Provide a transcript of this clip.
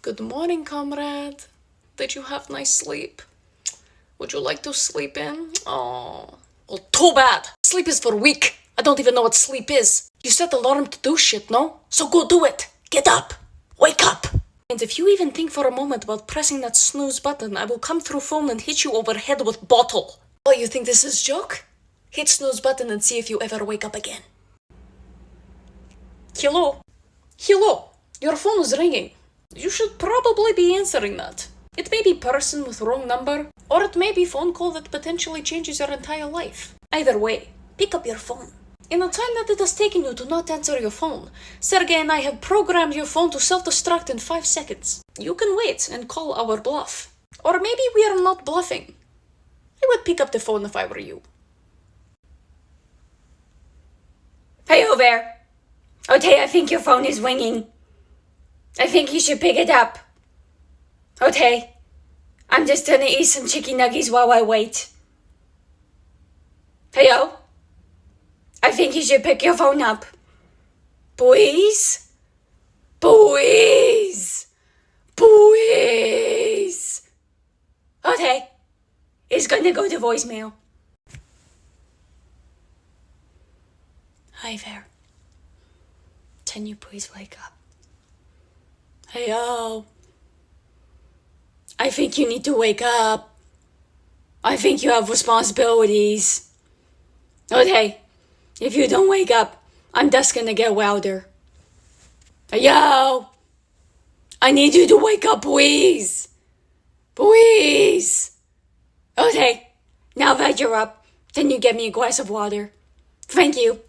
Good morning, comrade. Did you have nice sleep? Would you like to sleep in? Oh, well, too bad. Sleep is for weak. I don't even know what sleep is. You set the alarm to do shit, no? So go do it. Get up. Wake up. And if you even think for a moment about pressing that snooze button, I will come through phone and hit you over the head with bottle. Oh, you think this is joke? Hit snooze button and see if you ever wake up again. Hello? Hello? Your phone is ringing. You should probably be answering that. It may be person with wrong number, or it may be phone call that potentially changes your entire life. Either way, pick up your phone. In the time that it has taken you to not answer your phone, Sergey and I have programmed your phone to self-destruct in 5 seconds. You can wait and call our bluff. Or maybe we are not bluffing. I would pick up the phone if I were you. Hey, over there. Okay, I think your phone is ringing. I think you should pick it up. Okay. I'm just gonna eat some chicken nuggets while I wait. Heyo. I think you should pick your phone up. Please? Please? Please? Okay. It's gonna go to voicemail. Hi there. Can you please wake up? Heyo. I think you need to wake up. I think you have responsibilities. Okay. If you don't wake up, I'm just gonna get wilder. Yo! I need you to wake up, please! Please! Okay, now that you're up, can you get me a glass of water? Thank you.